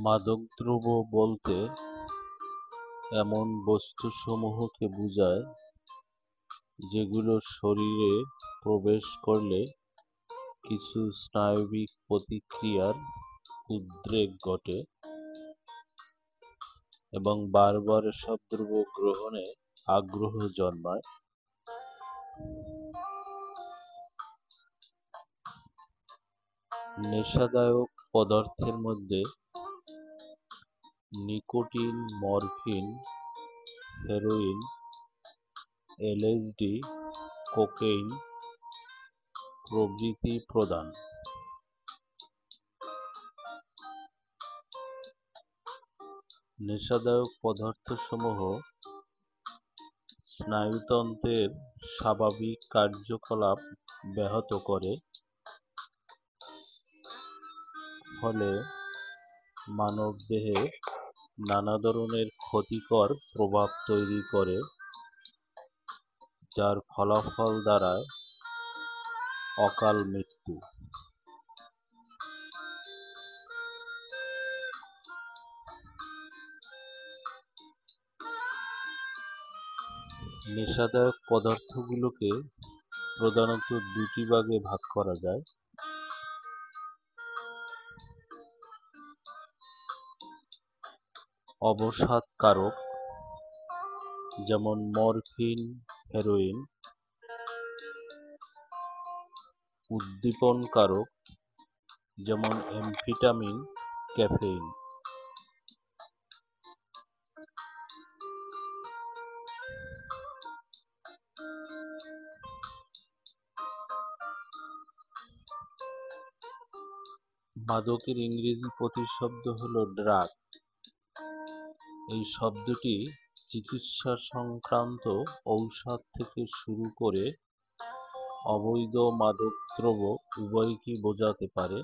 মাদকদ্রব্য বলতে এমন বস্তুসমূহকে বোঝায় যেগুলো শরীরে প্রবেশ করলে কিছু স্নায়বিক প্রতিক্রিয়ার উদ্রেক ঘটে এবং বারবার এসব দ্রব্য গ্রহণে আগ্রহ জন্মায়। নেশাদায়ক পদার্থের মধ্যে nicotine, morphine, heroin, LSD, cocaine প্রভৃতি প্রধান। নেশাদায়ক পদার্থসমূহ স্নায়ুতন্ত্রের স্বাভাবিক কার্যকলাপ ব্যাহত করে, ফলে মানবদেহে নানা ধরনের ক্ষতিকর প্রভাব তৈরি করে, যার ফলাফল দাঁড়ায় অকাল মৃত্যু। নেশাদায়ক পদার্থগুলোকে প্রধানত দুটি ভাগে ভাগ করা যায়। অবসাদকারক, যেমন মরফিন, হেরোইন। উদ্দীপনকারক, যেমন অ্যামফেটামিন, ক্যাফেইন। মাদকের ইংরেজি প্রতিশব্দ হল ড্রাগ। এই শব্দটি চিকিৎসা সংক্রান্ত ঔষধ থেকে শুরু করে অবৈধ মাদকদ্রব্য উভয়কেই বোঝাতে পারে।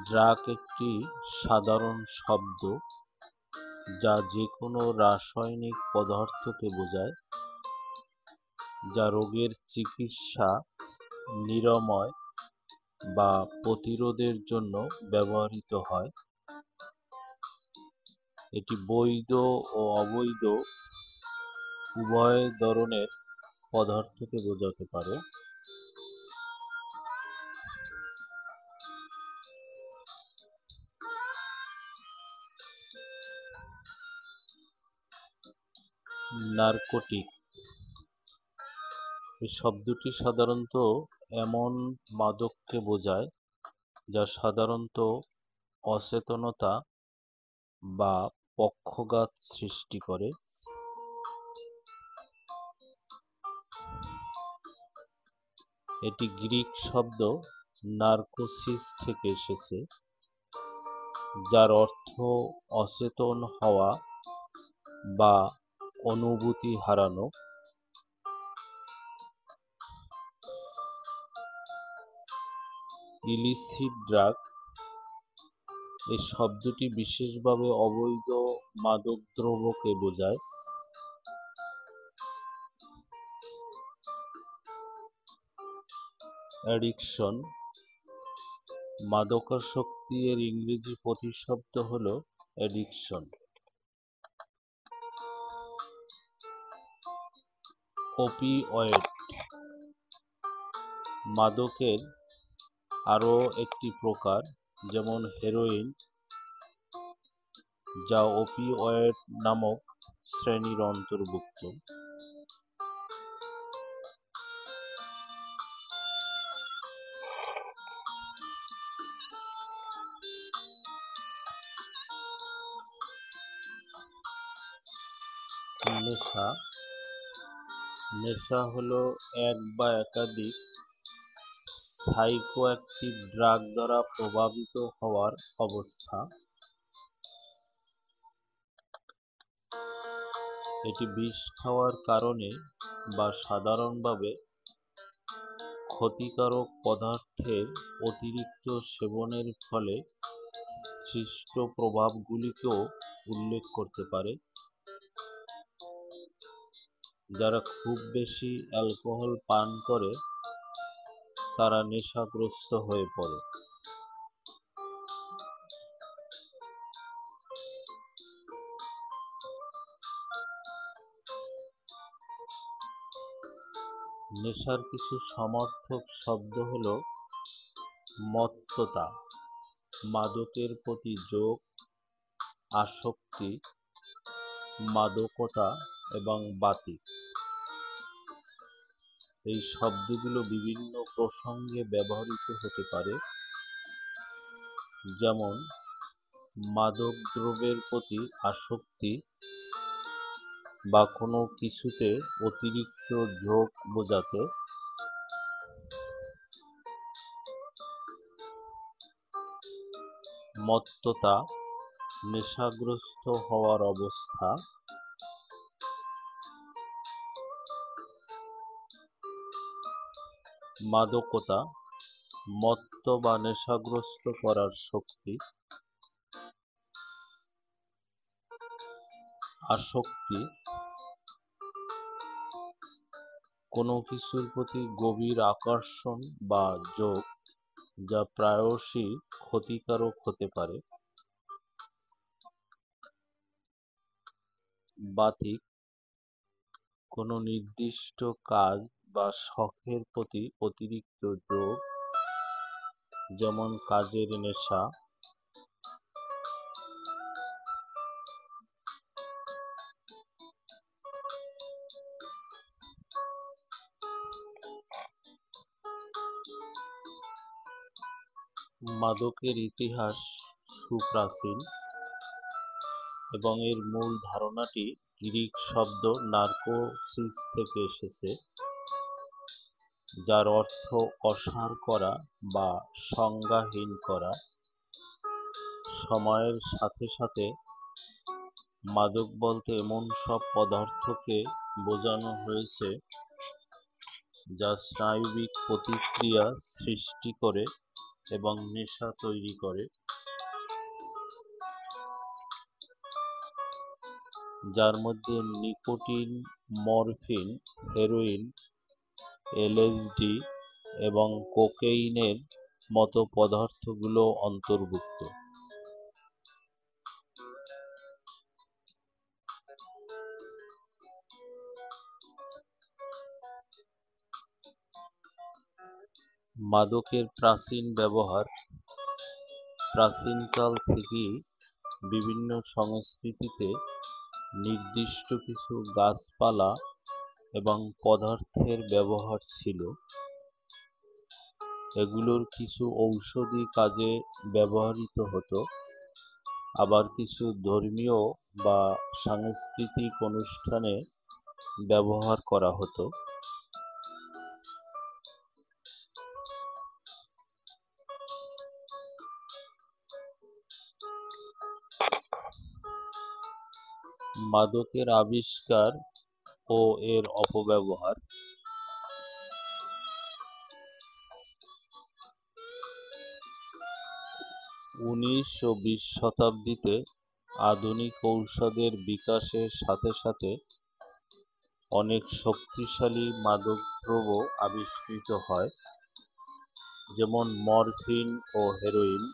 ড্রাগ একটি সাধারণ শব্দ যা যেকোনো রাসায়নিক পদার্থকে বোঝায় যা রোগের চিকিৎসা, নিরাময় বা প্রতিরোধের জন্য ব্যবহৃত হয়। এটি বৈধ ও অবৈধ উভয় ধরনের পদার্থকে বোঝাতে পারে। নার্কোটিক এই শব্দটি সাধারণত এমন মাদককে বোঝায় যা সাধারণত অচেতনতা বা পক্ষাঘাত সৃষ্টি করে। এটি গ্রিক শব্দ নার্কোসিস থেকে এসেছে, যার অর্থ অচেতন হওয়া বা অনুভূতি হারানো। ইলিসিট ড্রাগ এই শব্দটি বিশেষভাবে অবৈধ মাদকদ্রব্যকে বোঝায়। অ্যাডিকশন মাদকাসক্তি এর ইংরেজি প্রতিশব্দ হল অ্যাডিকশন। ওপিওয়েড মাদকের আরও একটি প্রকার, যেমন হেরোইন, যা ওপিওয়েড নামক শ্রেণীর অন্তর্ভুক্ত। নেশা হলো এক বা একাধিক সাইকোঅ্যাক্টিভ ড্রাগ দ্বারা প্রভাবিত হওয়ার অবস্থা। এটি বিষ খাওয়ার কারণে বা সাধারণভাবে ক্ষতিকারক পদার্থের অতিরিক্ত সেবনের ফলে সৃষ্ট প্রভাবগুলিকেও উল্লেখ করতে পারে। যারা খুব বেশি অ্যালকোহল পান করে তারা নেশাগ্রস্ত হয়ে পড়ে। নেশার কিছু সমর্থক শব্দ হল মত্ততা, মাদকের প্রতি ঝোঁক, আসক্তি, মাদকতা এবং বাতিক। এই শব্দগুলো বিভিন্ন প্রসঙ্গে ব্যবহৃত হতে পারে, যেমন মাদক দ্রব্যের প্রতি আসক্তি বা কোনো কিছুতে অতিরিক্ত ঝোঁক বোঝাতে। মত্ততা, নেশাগ্রস্ত হওয়ার অবস্থা। মাদকতা, মত্ত বা নেশাগ্রস্ত করার শক্তি। আসক্তি, কোনো কিছুর প্রতি গভীর আকর্ষণ বা ঝোঁক যা প্রায়শই ক্ষতিকারক হতে পারে। বাতিক, কোনো নির্দিষ্ট কাজ বা শখের প্রতি অতিরিক্ত ঝোঁক, যেমন কাজের নেশা। মাদকের ইতিহাস সুপ্রাচীন এবং এর মূল ধারণাটি গ্রিক শব্দ নার্কোসিস থেকে এসেছে, যার অর্থ অসাড় করা বা সংজ্ঞাহীন করা। সময়ের সাথে সাথে মাদক বলতে এমন সব পদার্থকে বোঝানো হয়েছে যা স্নায়বিক প্রতিক্রিয়া সৃষ্টি করে এবং নেশা তৈরি করে, যার মধ্যে নিকোটিন, মরফিন, হেরোইন, এলএসডি এবং কোকেইনের মতো পদার্থগুলো অন্তর্ভুক্ত। মাদকের প্রাচীন ব্যবহার। প্রাচীনকাল থেকেই বিভিন্ন সংস্কৃতিতে নির্দিষ্ট কিছু গাছপালা এবং পদার্থের ব্যবহার ছিল। এগুলোর কিছু ঔষধি কাজে ব্যবহৃত হতো, আবার কিছু ধর্মীয় বা সাংস্কৃতিক অনুষ্ঠানে ব্যবহার করা হতো। মাদকের আবিষ্কার ও এর অপব্যবহার। 19 ও 20 শতাব্দীতে আধুনিক ঔষধের বিকাশের সাথে সাথে অনেক শক্তিশালী মাদকদ্রব্য আবিষ্কৃত হয়, যেমন মরফিন ও হেরোইন।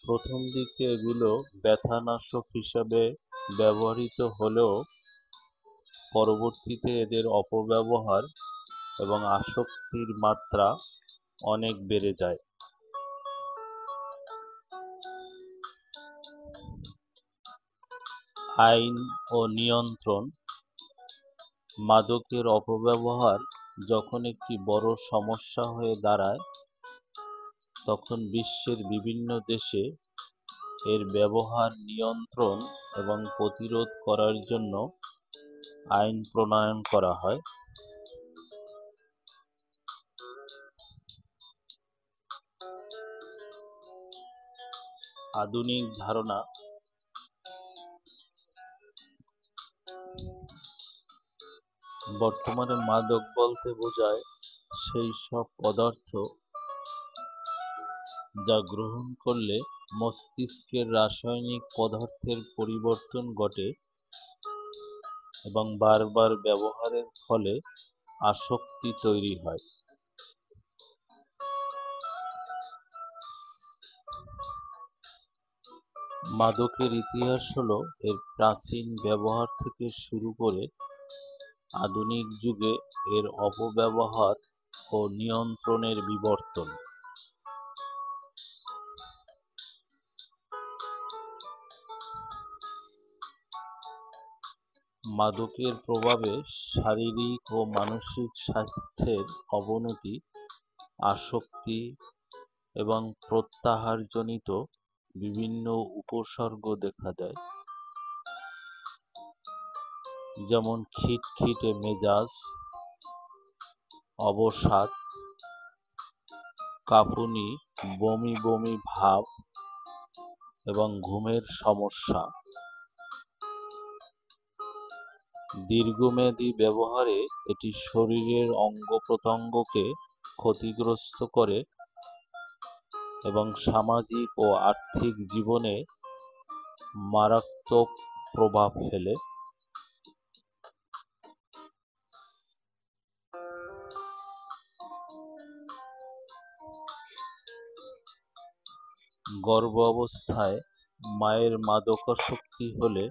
প্রথম দিকে এগুলো ব্যথানাশক হিসাবে ব্যবহৃত হলেও পরবর্তীতে এদের অপব্যবহার এবং আসক্তির মাত্রা অনেক বেড়ে যায়। আইন ও নিয়ন্ত্রণ। মাদকের অপব্যবহার যখন একটি বড় সমস্যা হয়ে দাঁড়ায়, তখন বিশ্বের বিভিন্ন দেশে এর ব্যবহার নিয়ন্ত্রণ এবং প্রতিরোধ করার জন্য আইন প্রণয়ন করা হয়। আধুনিক ধারণা। বর্তমানে মাদক বলতে বোঝায় সেই সব পদার্থ যা গ্রহণ করলে মস্তিষ্কের রাসায়নিক পদার্থের পরিবর্তন ঘটে এবং বারবার ব্যবহারের ফলে আসক্তি তৈরি হয়। মাদকের ইতিহাস হলো এর প্রাচীন ব্যবহার থেকে শুরু করে আধুনিক যুগে এর অপব্যবহার ও নিয়ন্ত্রণের বিবর্তন। মাদকের প্রভাবে শারীরিক ও মানসিক স্বাস্থ্যের অবনতি, আসক্তি এবং প্রত্যাহারজনিত বিভিন্ন উপসর্গ দেখা দেয়, যেমন খিটখিটে মেজাজ, অবসাদ, কাঁপুনি, বমি বমি ভাব এবং ঘুমের সমস্যা। দীর্ঘমেয়াদী ব্যবহারে এটি শরীরের অঙ্গ-প্রত্যঙ্গকে ক্ষতিগ্রস্ত করে এবং সামাজিক ও আর্থিক জীবনে মারাত্মক প্রভাব ফেলে। গর্ভাবস্থায় মায়ের মাদকাসক্তি হলে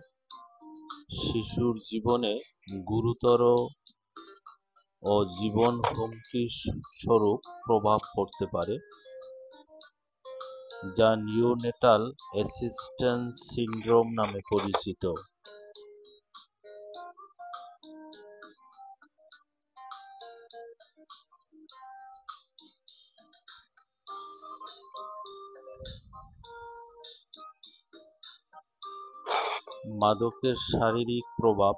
শিশুর জীবনে গুরুতর ও জীবন হুমকি স্বরূপ প্রভাব পড়তে পারে, যা নিওনেটাল অ্যাসিস্ট্যান্স সিন্ড্রোম নামে পরিচিত। মাদকের শারীরিক প্রভাব।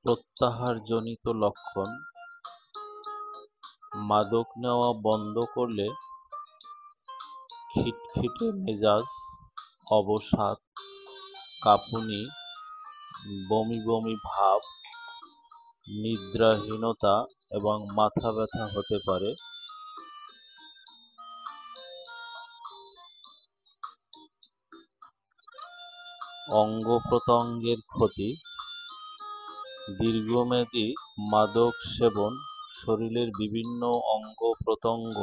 প্রত্যাহারজনিত লক্ষণ: মাদক নেওয়া বন্ধ করলে খিটখিটে মেজাজ, অবসাদ, কাঁপুনি, বমি বমি ভাব, নিদ্রাহীনতা এবং মাথা ব্যথা হতে পারে। অঙ্গ-প্রত্যঙ্গের ক্ষতি: দীর্ঘমেয়াদী মাদক সেবন শরীরের বিভিন্ন অঙ্গ-প্রত্যঙ্গ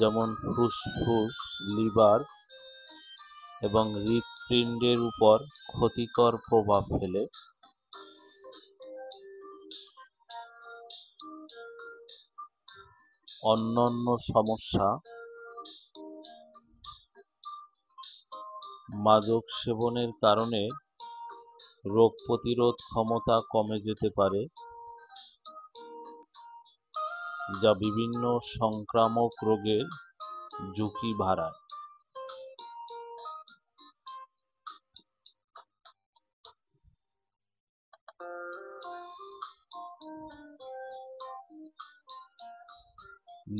যেমন ফুসফুস, লিভার এবং হৃৎপিণ্ডের উপর ক্ষতিকর প্রভাব ফেলে। অন্যান্য সমস্যা: মাদক সেবনের কারণে রোগ প্রতিরোধ ক্ষমতা কমে যেতে পারে, যা বিভিন্ন সংক্রামক রোগের ঝুঁকি বাড়ায়।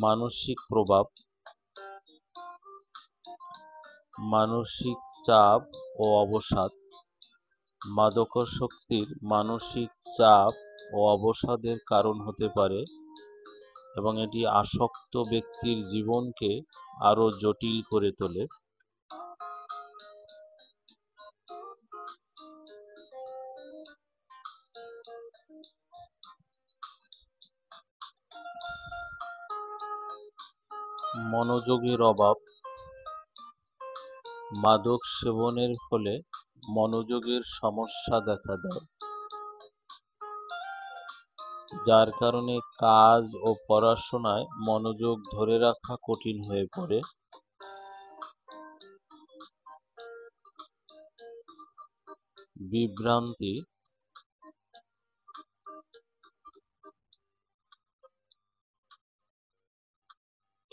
মানসিক প্রভাব: মানসিক চাপ ও অবসাদ: মাদকাসক্তির মানসিক চাপ ও অবসাদের কারণ হতে পারে এবং এটি আসক্ত ব্যক্তির জীবনকে আরও জটিল করে তোলে। মনোযোগের অভাব: মাদক সেবনের ফলে মনোযোগের সমস্যা দেখা দেয়, যার কারণে কাজ ও পড়াশোনায় মনোযোগ ধরে রাখা কঠিন হয়ে পড়ে। বিভ্রান্তি: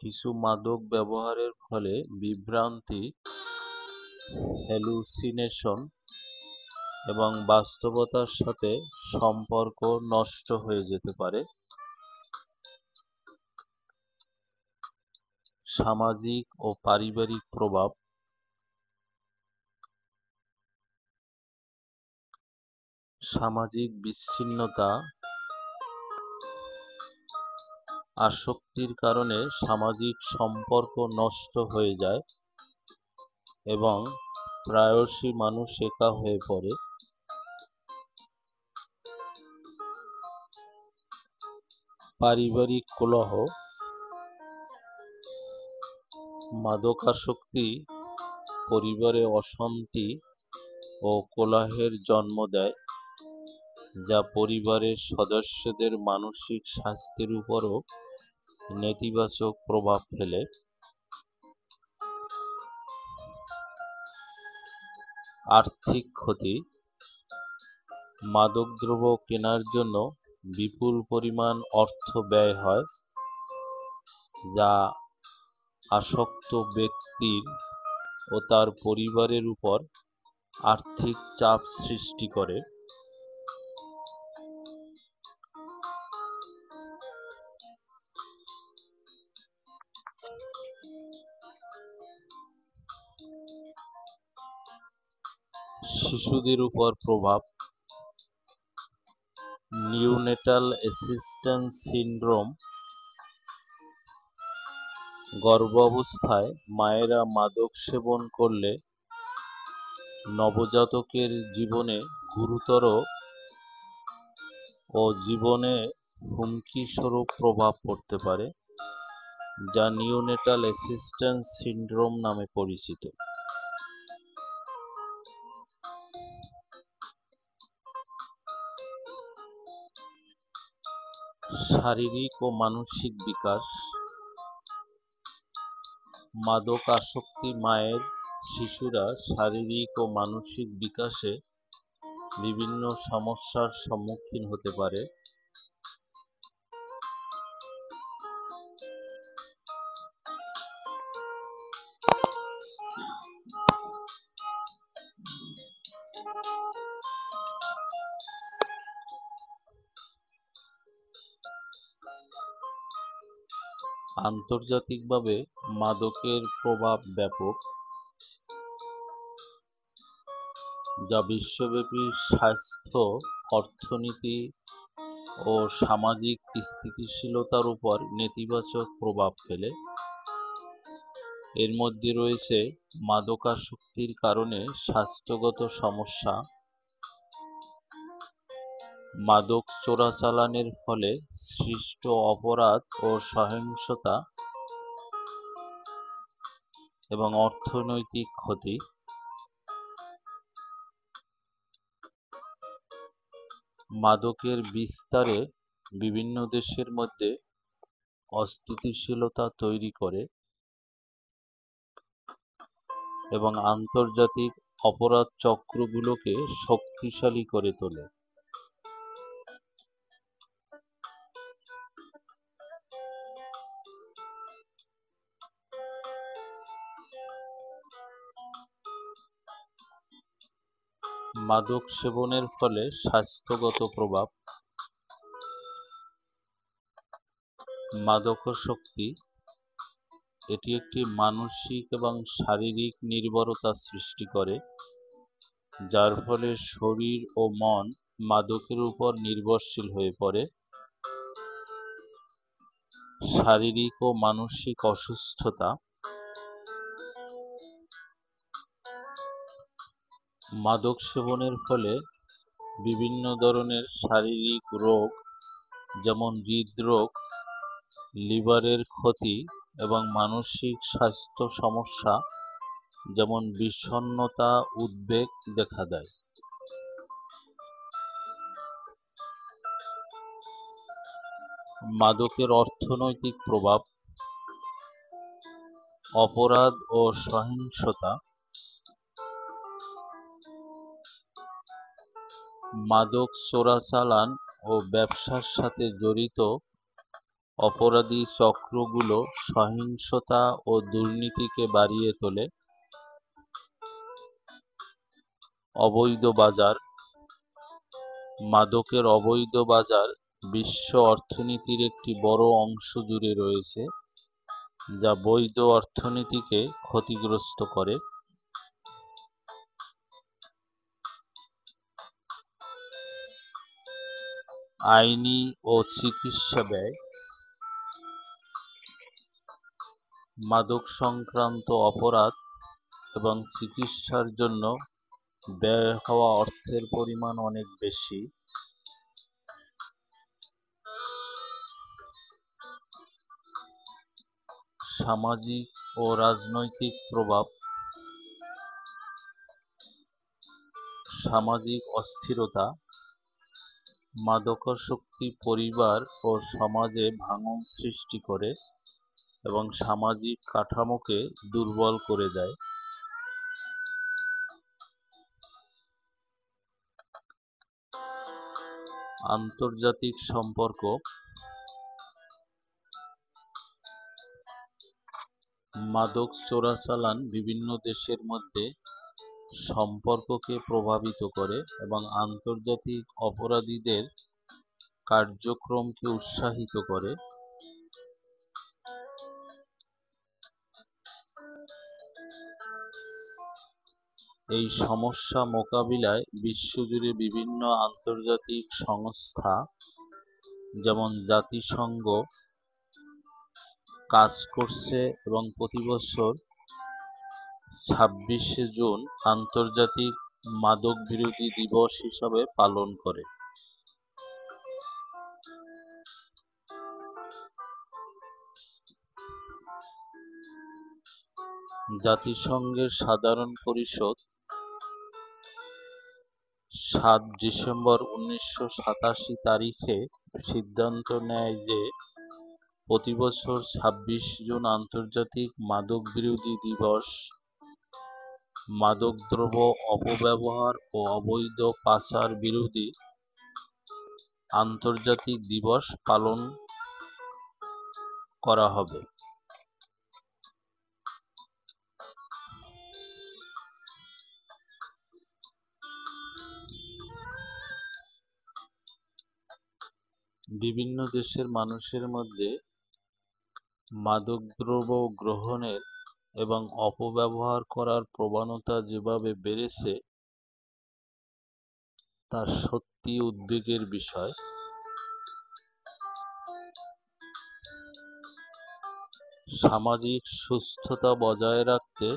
কিছু মাদক ব্যবহারের ফলে বিভ্রান্তি, হ্যালুসিনেশন এবং বাস্তবতার সাথে সম্পর্ক নষ্ট হয়ে যেতে পারে। সামাজিক ও পারিবারিক প্রভাব: সামাজিক বিচ্ছিন্নতা, আসক্তির কারণে সামাজিক সম্পর্ক নষ্ট হয়ে যায় এবং প্রায়শই মানুষ একা হয়ে পড়ে। পারিবারিক কলহ, মাদকাসক্তি পরিবারে অশান্তি ও কলহের জন্ম দেয়, যা পরিবারের সদস্যদের মানসিক স্বাস্থ্যের উপরও নেতিবাচক প্রভাব ফেলে। আর্থিক ক্ষতি, মাদকদ্রব্য কেনার জন্য বিপুল পরিমাণ অর্থ ব্যয় হয়, যা আসক্ত ব্যক্তির ও তার পরিবারের উপর আর্থিক চাপ সৃষ্টি করে। শিশুদের উপর প্রভাব, নিওনেটাল অ্যাসিস্ট্যান্স সিনড্রোম, গর্ভাবস্থায় মায়েরা মাদক সেবন করলে নবজাতকের জীবনে গুরুতর ও জীবনে হুমকিস্বরূপ প্রভাব পড়তে পারে, যা নিওনেটাল অ্যাসিস্ট্যান্স সিনড্রোম নামে পরিচিত। শারীরিক ও মানসিক বিকাশ, মাদক আসক্তি মায়ের শিশুরা শারীরিক ও মানসিক বিকাশে বিভিন্ন সমস্যার সম্মুখীন হতে পারে। আন্তর্জাতিকভাবে মাদকের প্রভাব ব্যাপক, যা বিশ্বব্যাপী স্বাস্থ্য, অর্থনীতি ও সামাজিক স্থিতিশীলতার উপর নেতিবাচক প্রভাব ফেলে। এর মধ্যে রয়েছে মাদকাসক্তির কারণে স্বাস্থ্যগত সমস্যা, মাদক চোরাচালানের ফলে সৃষ্ট অপরাধ ও সহিংসতা এবং অর্থনৈতিক ক্ষতি। মাদকের বিস্তারে বিভিন্ন দেশের মধ্যে অস্থিতিশীলতা তৈরি করে এবং আন্তর্জাতিক অপরাধ চক্রগুলোকে শক্তিশালী করে তোলে। মাদক সেবনের ফলে স্বাস্থ্যগত প্রভাব, মাদকাসক্তি এটি একটি মানসিক এবং শারীরিক নির্ভরতা সৃষ্টি করে, যার ফলে শরীর ও মন মাদকের উপর নির্ভরশীল হয়ে পড়ে। শারীরিক ও মানসিক অসুস্থতা, মাদক সেবনের ফলে বিভিন্ন ধরনের শারীরিক রোগ যেমন হৃদরোগ, লিভারের ক্ষতি এবং মানসিক স্বাস্থ্য সমস্যা যেমন বিষণ্ণতা, উদ্বেগ দেখা দেয়। মাদকের অর্থনৈতিক প্রভাব, অপরাধ ও সহিংসতা, মাদক চোরাচালান ও ব্যবসার সাথে জড়িত অপরাধী চক্রগুলো সহিংসতা ও দুর্নীতিকে বাড়িয়ে তোলে। অবৈধ বাজার, মাদকের অবৈধ বাজার বিশ্ব অর্থনীতির একটি বড় অংশ জুড়ে রয়েছে, যা বৈধ অর্থনীতিকে ক্ষতিগ্রস্ত করে। আইনি ও চিকিৎসা ব্যয়, মাদক সংক্রান্ত অপরাধ এবং চিকিৎসার জন্য ব্যয় হওয়া অর্থের পরিমাণ অনেক বেশি। সামাজিক ও রাজনৈতিক প্রভাব, সামাজিক অস্থিরতা, মাদকাসক্তি পরিবার ও সমাজে ভাঙন সৃষ্টি করে এবং সামাজিক কাঠামোকে দুর্বল করে দেয়। আন্তর্জাতিক সম্পর্ক, মাদক চোরাচালান বিভিন্ন দেশের মধ্যে সম্পর্ককে প্রভাবিত করে এবং আন্তর্জাতিক অপরাধীদের কার্যক্রমকে উৎসাহিত করে। এই সমস্যা মোকাবিলায় বিশ্বজুড়ে বিভিন্ন আন্তর্জাতিক সংস্থা যেমন জাতিসংঘ কাজ করছে এবং প্রতি বছর 26শে জুন আন্তর্জাতিক মাদক বিরোধী দিবস হিসাবে পালন করে। জাতিসংঘের সাধারণ পরিষদ 7 ডিসেম্বর 1987 তারিখে সিদ্ধান্ত নেয় যে প্রতি বছর 26 জুন আন্তর্জাতিক মাদক বিরোধী দিবস মাদকদ্রব্য অপব্যবহার ও অবৈধ পাচার বিরোধী আন্তর্জাতিক দিবস পালন করা হবে। বিভিন্ন দেশের মানুষের মধ্যে মাদকদ্রব্য গ্রহণের এবং অপব্যবহার করার প্রবণতা যেভাবে বেড়েছে তা সত্যিই উদ্বেগের বিষয়। সামাজিক সুস্থতা বজায় রাখতে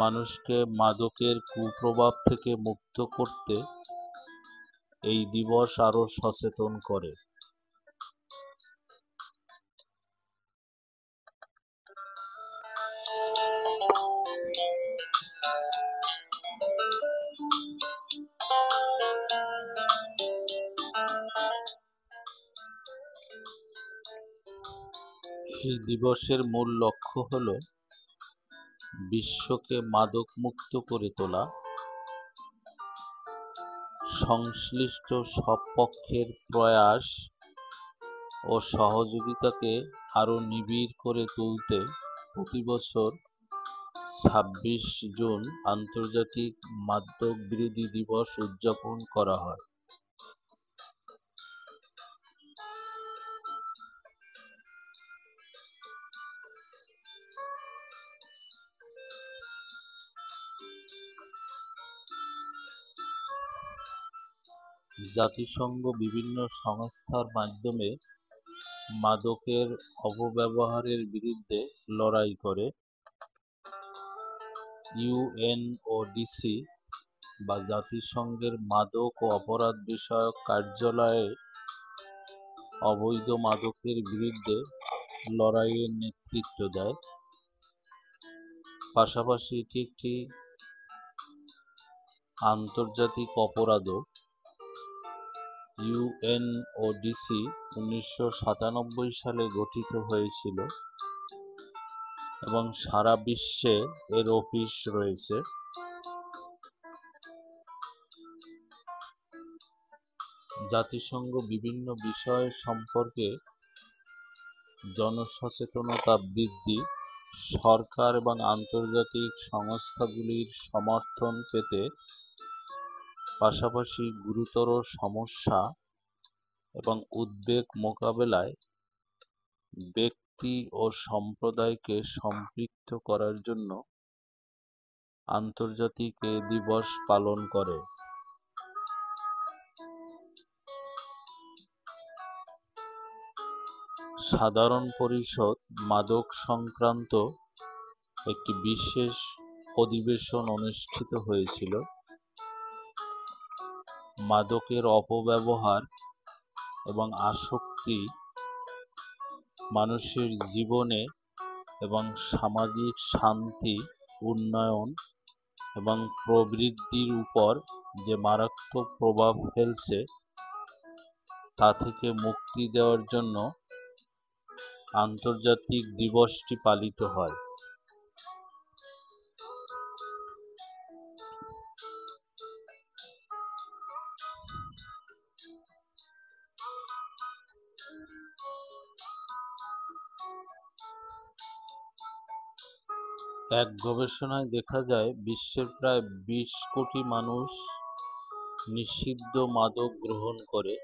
মানুষকে মাদকের কুপ্রভাব থেকে মুক্ত করতে এই দিবস আরও সচেতন করে। এই দিবসের মূল লক্ষ্য হল বিশ্বকে মাদকমুক্ত করে তোলা, সংশ্লিষ্ট সব পক্ষের প্রয়াস ও সহযোগিতাকে আরও নিবিড় করে তুলতে প্রতি বছর 26 জুন আন্তর্জাতিক মাদক বিরোধী দিবস উদযাপন করা হয়। জাতিসংঘ বিভিন্ন সংস্থার মাধ্যমে মাদকের অপব্যবহারের বিরুদ্ধে লড়াই করে। ইউএনওডিসি বা জাতিসংঘের মাদক ও অপরাধ বিষয়ক কার্যালয়ে অবৈধ মাদকের বিরুদ্ধে লড়াইয়ের নেতৃত্ব দেয়। পাশাপাশি এটি একটি আন্তর্জাতিক অপরাধও। ইউএনওডিসি 1997 সালে গঠিত হয়েছিল এবং সারা বিশ্বে এর অফিস রয়েছে। জাতিসংঘ বিভিন্ন বিষয় সম্পর্কে জনসচেতনতা বৃদ্ধি, সরকার এবং আন্তর্জাতিক সংস্থাগুলির সমর্থন পেতে, পাশাপাশি গুরুতর সমস্যা এবং উদ্বেগ মোকাবেলায় ব্যক্তি ও সম্প্রদায়কে সম্পৃক্ত করার জন্য আন্তর্জাতিক এ দিবস পালন করে। সাধারণ পরিষদ মাদক সংক্রান্ত একটি বিশেষ অধিবেশন অনুষ্ঠিত হয়েছিল। মাদকের অপব্যবহার এবং আসক্তি মানুষের জীবনে এবং সামাজিক শান্তি, উন্নয়ন এবং প্রবৃদ্ধির উপর যে মারাত্মক প্রভাব ফেলছে তা থেকে মুক্তি দেওয়ার জন্য আন্তর্জাতিক দিবসটি পালিত হয়। এক গবেষণায় দেখা যায় বিশ্বের প্রায় 20 কোটি মানুষ নিষিদ্ধ মাদক গ্রহণ করে।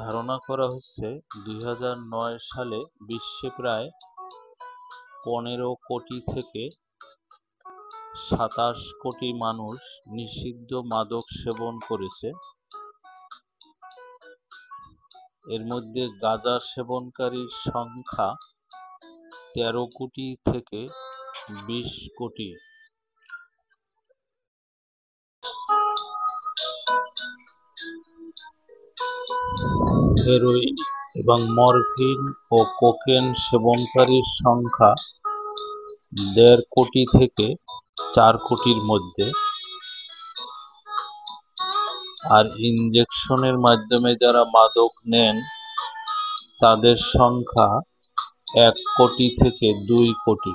ধারণা করা হচ্ছে 2009 সালে বিশ্বে প্রায় 15 কোটি থেকে 27 কোটি মানুষ নিষিদ্ধ মাদক সেবন করেছে। এর মধ্যে গাঁজা সেবনকারীর সংখ্যা 13 কোটি থেকে 20 কোটি। হেরোইন এবং মরফিন ও কোকেন সেবনকারীর সংখ্যা 1.5 কোটি থেকে 4 কোটির মধ্যে। আর ইনজেকশনের মাধ্যমে যারা মাদক নেন তাদের সংখ্যা 1 কোটি থেকে 2 কোটি।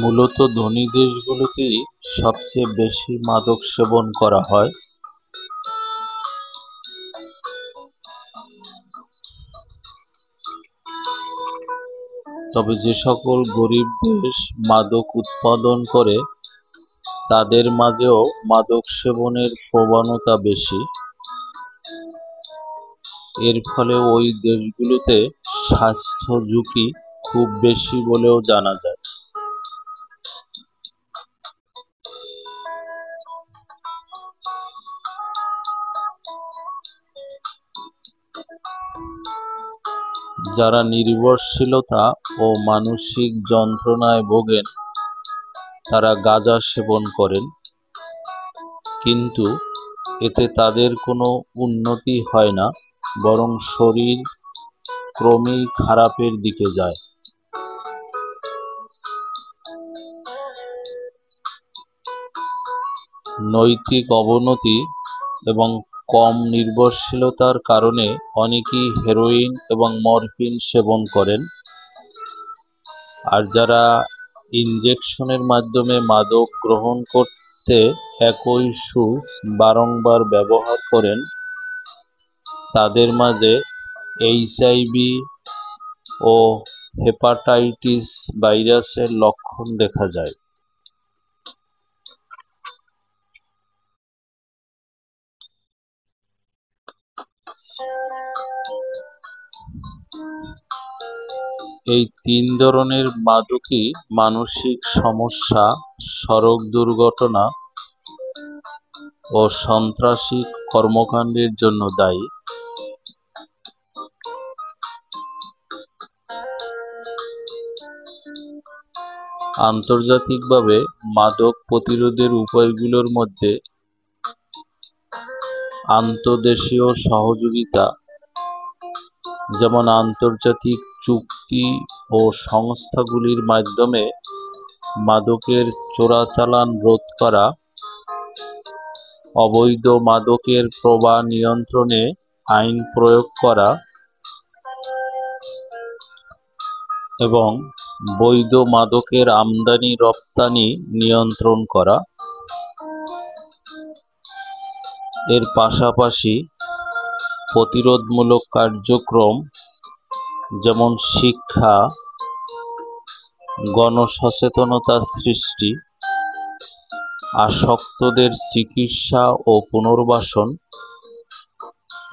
মূলত ধনী দেশগুলোতেই সবচেয়ে বেশি মাদক সেবন করা হয়। তবে যে সকল গরিব দেশ মাদক উৎপাদন করে তাদের মাঝেও মাদক সেবনের প্রবণতা বেশি। এর ফলে ওই দেশগুলোতে স্বাস্থ্য ঝুঁকি খুব বেশি বলেও জানা যায়। যারা নির্ভরশীলতা ও মানসিক যন্ত্রণায় ভোগেন তারা গাঁজা সেবন করেন, কিন্তু এতে তাদের কোনো উন্নতি হয় না, বরং শরীর ক্রমেই খারাপের দিকে যায়। নৈতিক অবনতি এবং কম নির্ভরশীলতার কারণে অনেকেই হেরোইন এবং মরফিন সেবন করেন। আর যারা ইনজেকশনের মাধ্যমে মাদক গ্রহণ করতে একই সুর বারংবার ব্যবহার করেন তাদের মাঝে এইচআইভি ও হেপাটাইটিস ভাইরাসের লক্ষণ দেখা যায়। এই 3 ধরনের মাদকই মানসিক সমস্যা, সড়ক দুর্ঘটনা ও সন্ত্রাসী কর্মকাণ্ডের জন্য দায়ী। আন্তর্জাতিকভাবে মাদক প্রতিরোধের উপায়গুলোর মধ্যে আন্তর্দেশীয় সহযোগিতা, যেমন আন্তর্জাতিক চুক্তি ও সংস্থাগুলির মাধ্যমে মাদকের চোরাচালান রোধ করা, অবৈধ মাদকের প্রবাহ নিয়ন্ত্রণে আইন প্রয়োগ করা এবং বৈধ মাদকের আমদানি রপ্তানি নিয়ন্ত্রণ করা। এর পাশাপাশি প্রতিরোধমূলক কার্যক্রম যেমন শিক্ষা, গণসচেতনতা সৃষ্টি, আসক্তদের চিকিৎসা ও পুনর্বাসন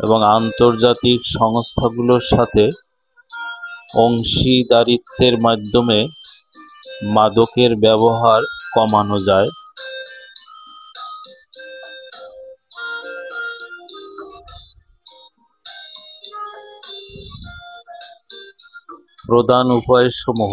এবং আন্তর্জাতিক সংস্থাগুলোর সাথে অংশীদারিত্বের মাধ্যমে মাদকের ব্যবহার কমানো যায়। প্রধান উপায়সমূহ: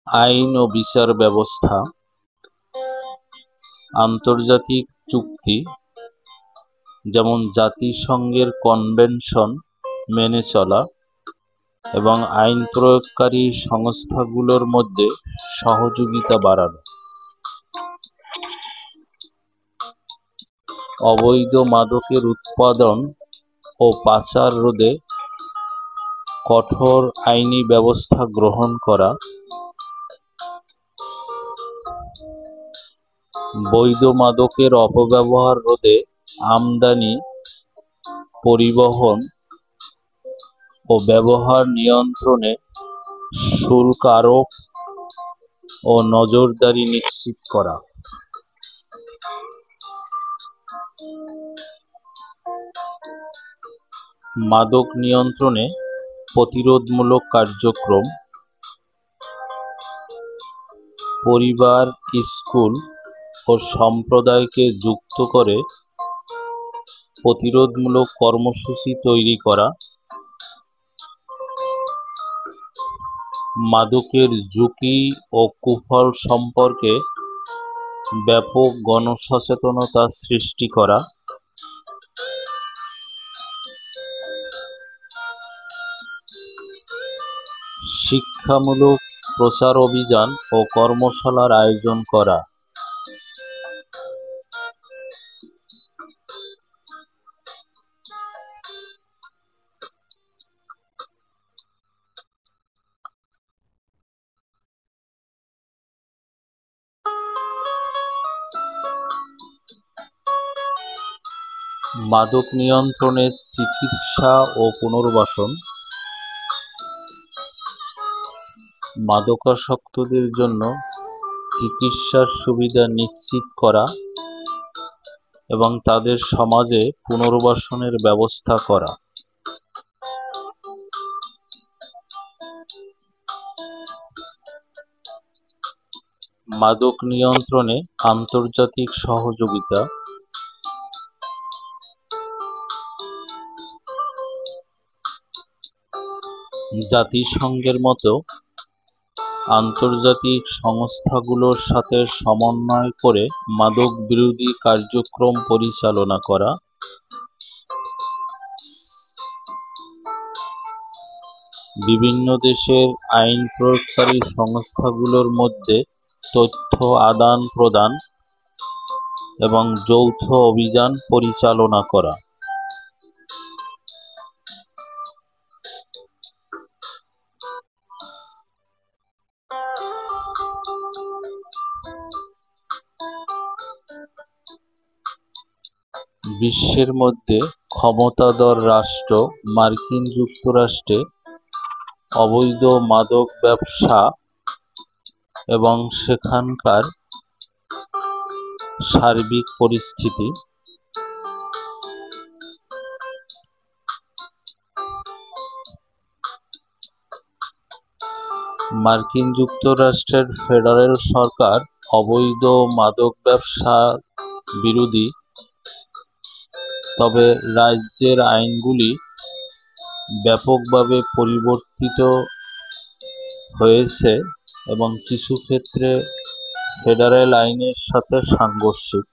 আইন ও বিচার ব্যবস্থা, আন্তর্জাতিক চুক্তি যেমন জাতিসংঘের কনভেনশন মেনে চলা এবং আইন প্রয়োগকারী সংস্থাগুলোর মধ্যে সহযোগিতা বাড়ানো। অবৈধ মাদকের উৎপাদন ও পাচার রোধে কঠোর আইনি ব্যবস্থা গ্রহণ করা। বৈধ মাদকের অপব্যবহার রোধে আমদানি, পরিবহন ও ব্যবহার নিয়ন্ত্রণে শুল্ক আরোপ ও নজরদারি নিশ্চিত করা। মাদক নিয়ন্ত্রণে প্রতিরোধমূলক কার্যক্রম, পরিবার, স্কুল ও সম্প্রদায়কে যুক্ত করে প্রতিরোধমূলক কর্মসূচি তৈরি করা। মাদকের ঝুঁকি ও কুফল সম্পর্কে ব্যাপক গণসচেতনতা সৃষ্টি করা। শিক্ষামূলক প্রচার অভিযান ও কর্মশালার আয়োজন করা। মাদক নিয়ন্ত্রণে চিকিৎসা ও পুনর্বাসন। মাদকাসক্তদের জন্য চিকিৎসার সুবিধা নিশ্চিত করা এবং তাদের সমাজে পুনর্বাসনের ব্যবস্থা করা। মাদক নিয়ন্ত্রণে আন্তর্জাতিক সহযোগিতা। জাতিসংঘের মতো আন্তর্জাতিক সংস্থাগুলোর সাথে সমন্বয় করে মাদক বিরোধী কার্যক্রম পরিচালনা করা। বিভিন্ন দেশের আইন প্রয়োগকারী সংস্থাগুলোর মধ্যে তথ্য আদান প্রদান এবং যৌথ অভিযান পরিচালনা করা। বিশ্বের মধ্যে ক্ষমতাধর রাষ্ট্র মার্কিন যুক্তরাষ্ট্রে অবৈধ মাদক ব্যবসা এবং সেখানকার সার্বিক পরিস্থিতি। মার্কিন যুক্তরাষ্ট্রের ফেডারেল সরকার অবৈধ মাদক ব্যবসা বিরোধী, তবে রাজ্যের আইনগুলি ব্যাপকভাবে পরিবর্তিত হয়েছে এবং কিছু ক্ষেত্রে ফেডারেল আইনের সাথে সাংঘর্ষিক।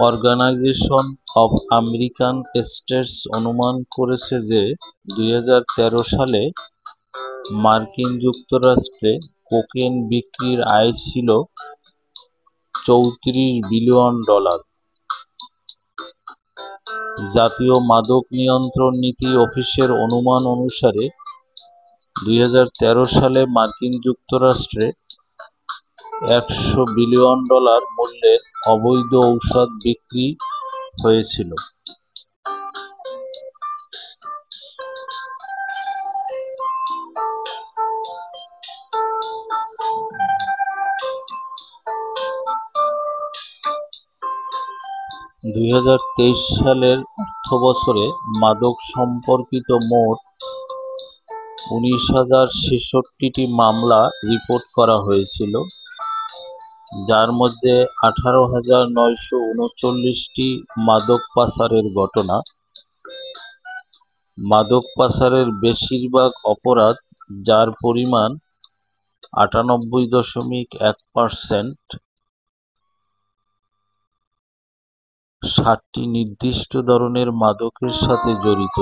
অর্গানাইজেশন অফ আমেরিকান স্টেটস অনুমান করেছে যে 2013 সালে মার্কিন যুক্তরাষ্ট্রে কোকেন বিক্রির আয় ছিল $34 বিলিয়ন। জাতীয় মাদক নিয়ন্ত্রণ নীতি অফিসের অনুমান অনুসারে 2013 সালে মার্কিন যুক্তরাষ্ট্রে $100 বিলিয়ন মূল্যের অবৈধ ঔষধ বিক্রি হয়েছিল। সালের অর্থবছরে মাদক সম্পর্কিত মোট 19,066টি মামলা রিপোর্ট করা হয়েছিল, যার মধ্যে 18,939টি মাদক পাচারের ঘটনা। মাদক পাচারের বেশিরভাগ অপরাধ, যার পরিমাণ 98.1%, 60টি নির্দিষ্ট ধরনের মাদকের সাথে জড়িত।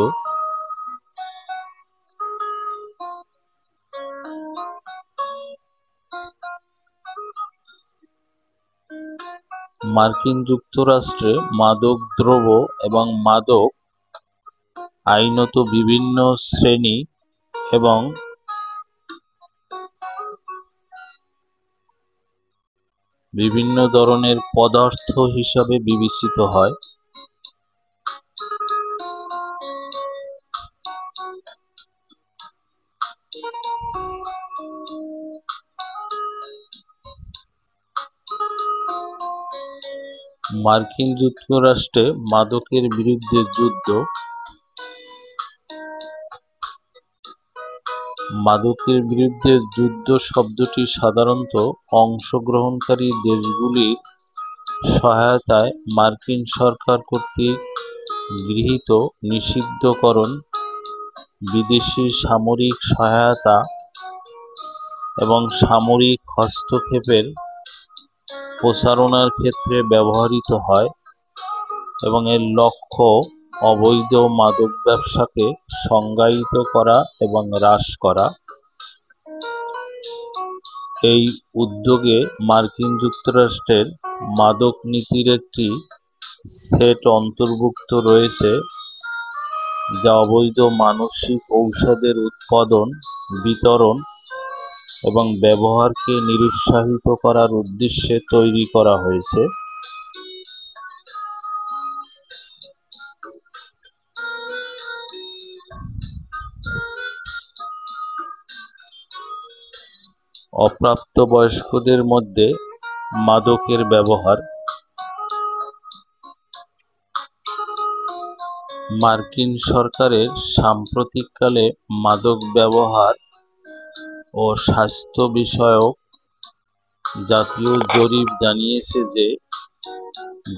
মার্কিন যুক্তরাষ্ট্রে মাদক দ্রব্য এবং মাদক আইনত বিভিন্ন শ্রেণী এবং বিভিন্ন ধরনের পদার্থ হিসাবে বিবেচিত হয়। মার্কিন যুক্তরাষ্ট্রে মাদকের বিরুদ্ধে যুদ্ধ। মাদকের বিরুদ্ধে যুদ্ধ শব্দটি সাধারণত অংশগ্রহণকারী দেশগুলির সহায়তায় মার্কিন সরকার কর্তৃক গৃহীত নিষিদ্ধকরণ, বিদেশি সামরিক সহায়তা এবং সামরিক হস্তক্ষেপের প্রচারণার ক্ষেত্রে ব্যবহৃত হয় এবং এর লক্ষ্য অবৈধ মাদক ব্যবসাকে সংজ্ঞায়িত করা এবং হ্রাস করা। এই উদ্যোগে মার্কিন যুক্তরাষ্ট্রের মাদক নীতির একটি সেট অন্তর্ভুক্ত রয়েছে, যা অবৈধ মানসিক ঔষধের উৎপাদন, বিতরণ এবং ব্যবহারকে নিরুৎসাহিত করার উদ্দেশ্যে তৈরি করা হয়েছে। অপ্রাপ্তবয়স্কদের মধ্যে মাদকের ব্যবহার। মার্কিন সরকারের সাম্প্রতিককালে মাদক ব্যবহার ও স্বাস্থ্য বিষয়ক জাতীয় জরিপ জানিয়েছে যে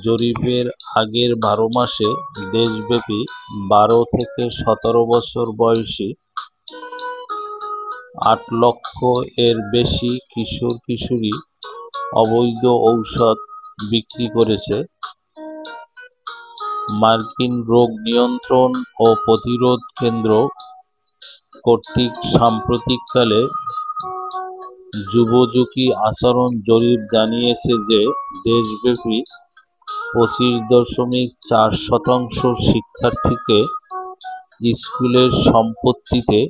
জরিপের আগের 12 মাসে দেশব্যাপী 12 থেকে 17 বছর বয়সী 8 লক্ষ এর বেশি কিশোর কিশোরী অবৈধ ঔষধ বিক্রি করেছে। মার্কিন রোগ নিয়ন্ত্রণ ও প্রতিরোধ কেন্দ্র কর্তৃক সাম্প্রতিককালে যুবঝুঁকি আচরণ জরিপ জানিয়েছে যে দেশব্যাপী 25.4% শিক্ষার্থীকে স্কুলের সম্পত্তিতে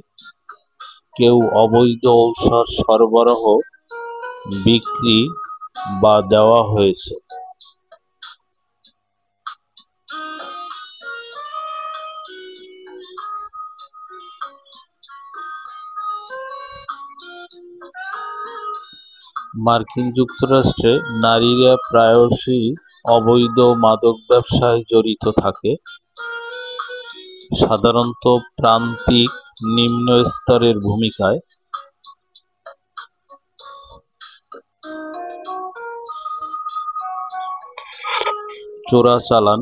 কেউ অবৈধ ঔষধ সরবরাহ, বিক্রি বা দেওয়া হয়েছে। মার্কিন যুক্তরাষ্ট্রে নারীরা প্রায়শই অবৈধ মাদক ব্যবসায় জড়িত থাকে, সাধারণত প্রান্তিক নিম্ন স্তরের ভূমিকায়। চোরাচালান।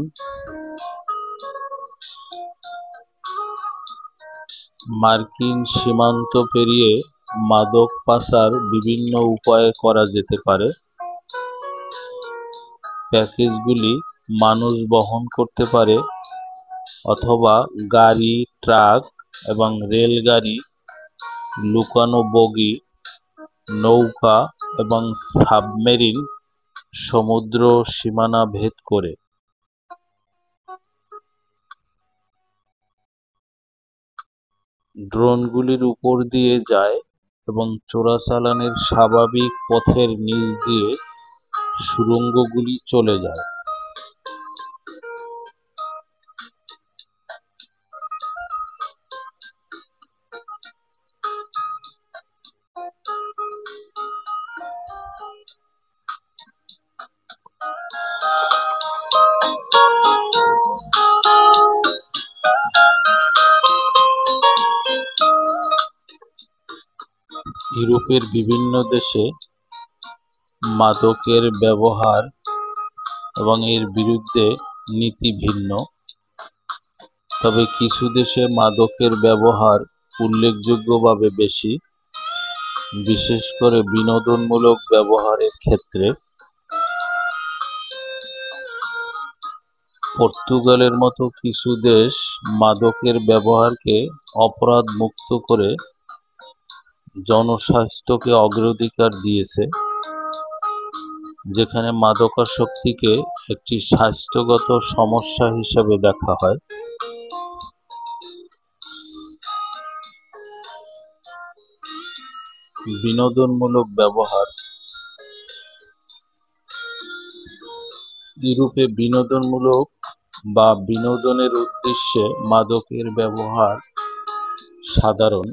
মার্কিন সীমান্ত পেরিয়ে মাদক পাচার বিভিন্ন উপায়ে করা যেতে পারে। প্যাকেজগুলি মানুষ বহন করতে পারে অথবা গাড়ি, ট্রাক এবং রেলগাড়ি, লুকানো বগি, নৌকা এবং সাবমেরিন সমুদ্র সীমানা ভেদ করে। ড্রোনগুলির উপর দিয়ে যায় এবং চোরাচালানের স্বাভাবিক পথের নিচ দিয়ে সুড়ঙ্গগুলি চলে যায়। ইউরোপের বিভিন্ন দেশে মাদকের ব্যবহার এবং এর বিরুদ্ধে নীতি ভিন্ন, তবে কিছু দেশে মাদকের ব্যবহার উল্লেখযোগ্যভাবে বেশি, বিশেষ করে বিনোদনমূলক ব্যবহারের ক্ষেত্রে। পর্তুগালের মতো কিছু দেশ মাদকের ব্যবহারকে অপরাধ মুক্ত করে জনস্বাস্থ্যকে অগ্রাধিকার দিয়েছে, যেখানে মাদকাসক্তিকে একটি স্বাস্থ্যগত সমস্যা হিসেবে দেখা হয়। বিনোদনমূলক ব্যবহার। ইউরোপে বিনোদনমূলক বা বিনোদনের উদ্দেশ্যে মাদকের ব্যবহার সাধারণ,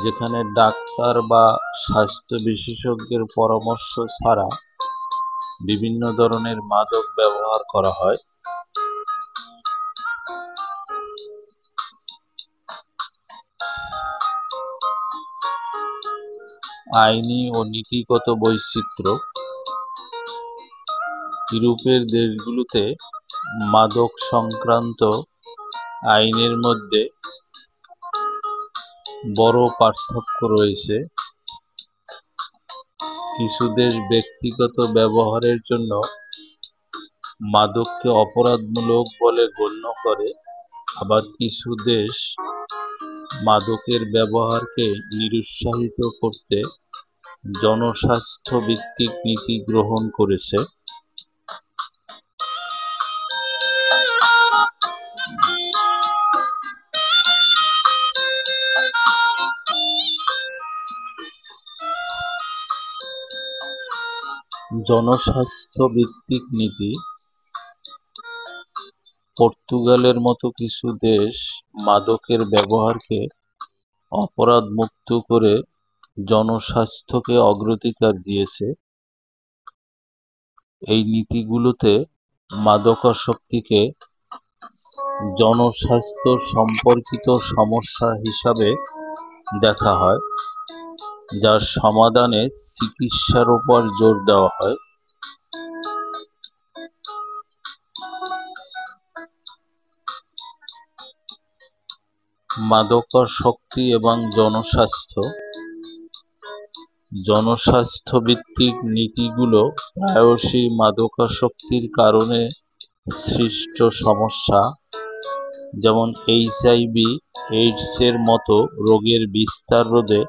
যেখানে ডাক্তার বা স্বাস্থ্য বিশেষজ্ঞের পরামর্শ ছাড়া বিভিন্ন ধরনের মাদক ব্যবহার করা হয়। আইনি ও নীতিগত বৈচিত্র্য। ইউরোপের দেশগুলোতে মাদক সংক্রান্ত আইনের মধ্যে বড় পার্থক্য রয়েছে। কিছু দেশ ব্যক্তিগত ব্যবহারের জন্য মাদককে অপরাধমূলক বলে গণ্য করে, আবার কিছু দেশ মাদকের ব্যবহারকে নিরুৎসাহিত করতে জনস্বাস্থ্য ভিত্তিক নীতি গ্রহণ করেছে। জনস্বাস্থ্য ভিত্তিক নীতি। পর্তুগালের মতো কিছু দেশ মাদকের ব্যবহারকে অপরাধ মুক্ত করে জনস্বাস্থ্যকে অগ্রাধিকার দিয়েছে। এই নীতিগুলোতে মাদকাসক্তিকে জনস্বাস্থ্য সম্পর্কিত সমস্যা হিসাবে দেখা হয়, যার সমাধানে চিকিৎসার উপর জোর দেওয়া হয়। মাদকাসক্তি এবং জনস্বাস্থ্য। জনস্বাস্থ্য ভিত্তিক নীতিগুলো প্রায়শই মাদকাসক্তির কারণে সৃষ্ট সমস্যা, যেমন HIV/AIDS-এর মতো রোগের বিস্তার রোধে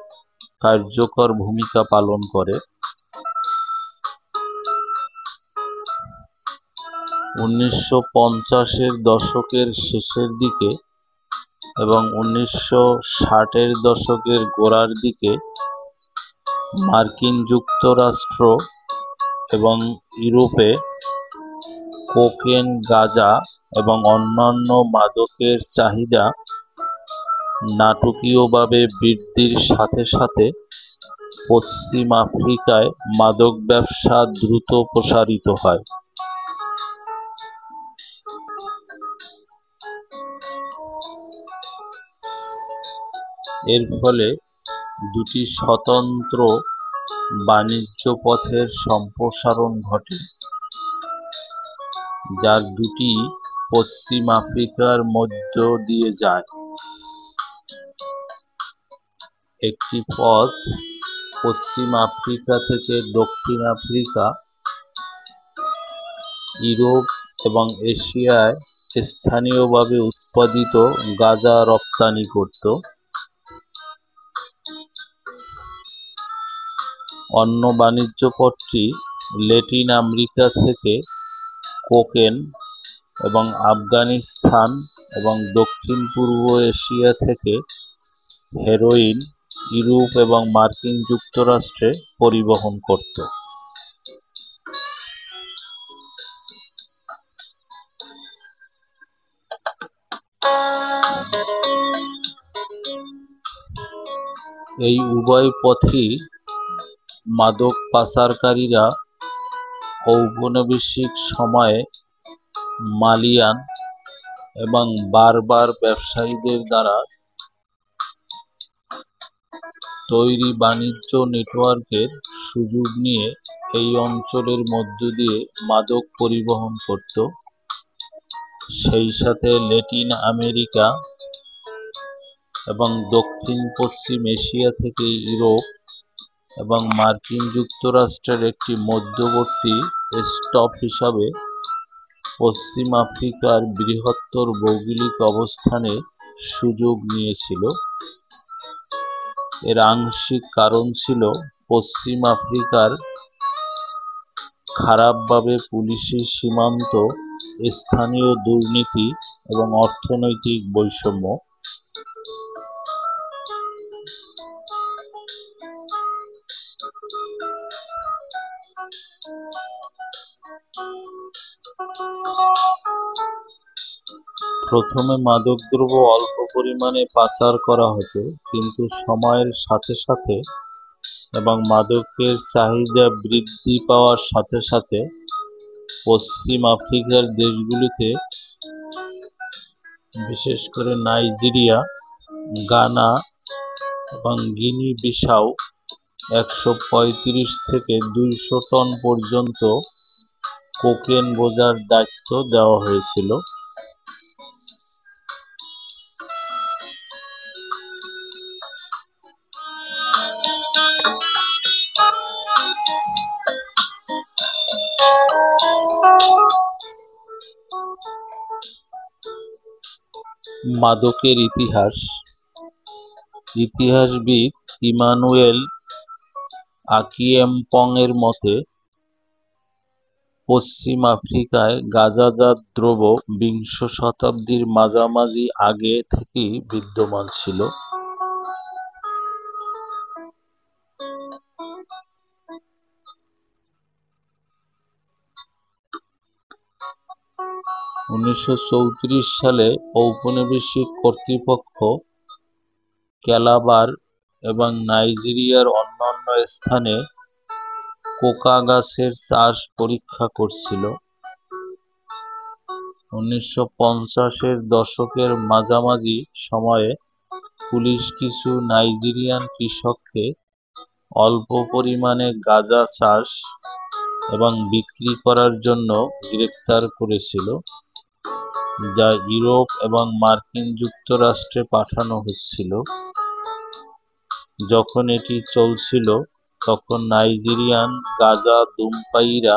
কার্যকর ভূমিকা পালন করে। 1950-এর দশকের শেষের দিকে এবং 1960-এর দশকের গোড়ার দিকে মার্কিন যুক্তরাষ্ট্র এবং ইউরোপে কোকেন, গাঁজা এবং অন্যান্য মাদকের চাহিদা নাটকীয়ভাবে বৃদ্ধির সাথে সাথে পশ্চিম আফ্রিকায় মাদক ব্যবসা দ্রুত প্রসারিত হয়। এর ফলে দুটি স্বতন্ত্র বাণিজ্য পথের সম্প্রসারণ ঘটে, যার দুটি পশ্চিম আফ্রিকার মধ্য দিয়ে যায়। একটি পথ পশ্চিম আফ্রিকা থেকে দক্ষিণ আফ্রিকা, ইউরোপ এবং এশিয়ায় স্থানীয়ভাবে উৎপাদিত গাঁজা রপ্তানি করত। অন্য বাণিজ্য পথটি ল্যাটিন আমেরিকা থেকে কোকেন এবং আফগানিস্তান এবং দক্ষিণ পূর্ব এশিয়া থেকে হেরোইন ইউরোপ এবং মার্কিন যুক্তরাষ্ট্রে পরিবহন করত। এই উভয় পথই মাদক পাচারকারীরা ঔপনিবেশিক সময়ে মালিয়ান এবং বার্বার ব্যবসায়ীদের দ্বারা তৈরি বাণিজ্য নেটওয়ার্কের সুযোগ নিয়ে এই অঞ্চলের মধ্য দিয়ে মাদক পরিবহন করত। সেই সাথে ল্যাটিন আমেরিকা এবং দক্ষিণ পশ্চিম এশিয়া থেকে ইউরোপ এবং মার্কিন যুক্তরাষ্ট্রের একটি মধ্যবর্তী স্টপ হিসাবে পশ্চিম আফ্রিকার বৃহত্তর ভৌগোলিক অবস্থানের সুযোগ নিয়েছিল। এর আংশিক কারণ ছিল পশ্চিম আফ্রিকার খারাপভাবে পুলিশি সীমান্ত, স্থানীয় দুর্নীতি এবং অর্থনৈতিক বৈষম্য। প্রথমে মাদকদ্রব্য অল্প পরিমাণে পাচার করা হতো, কিন্তু সময়ের সাথে সাথে এবং মাদকের চাহিদা বৃদ্ধি পাওয়ার সাথে সাথে পশ্চিম আফ্রিকার দেশগুলিতে, বিশেষ করে নাইজেরিয়া, গানা এবং গিনি বিসাউ 135 থেকে 200 টন পর্যন্ত কোকেন বোঝার দায়িত্ব দেওয়া হয়েছিল। মাদকের ইতিহাসবিদ ইমানুয়েল আকিয়েমপং এর মতে, পশ্চিম আফ্রিকায় গাঁজাজাত দ্রব্য বিংশ শতাব্দীর মাঝামাঝি আগে থেকেই বিদ্যমান ছিল। 1934 সালে ঔপনিবেশিক কর্তৃপক্ষ ক্যালাবার এবং নাইজেরিয়ার অন্যান্য স্থানে কোকা গাছের চাষ পরীক্ষা করছিল। 1950-এর দশকের মাঝামাঝি সময়ে পুলিশ কিছু নাইজেরিয়ান কৃষককে অল্প পরিমাণে গাঁজা চাষ এবং বিক্রি করার জন্য গ্রেপ্তার করেছিল, যা ইউরোপ এবং মার্কিন যুক্তরাষ্ট্রে পাঠানো হচ্ছিল। যখন এটি চলছিল, তখন নাইজেরিয়ান গাঁজা ধূমপায়ীরা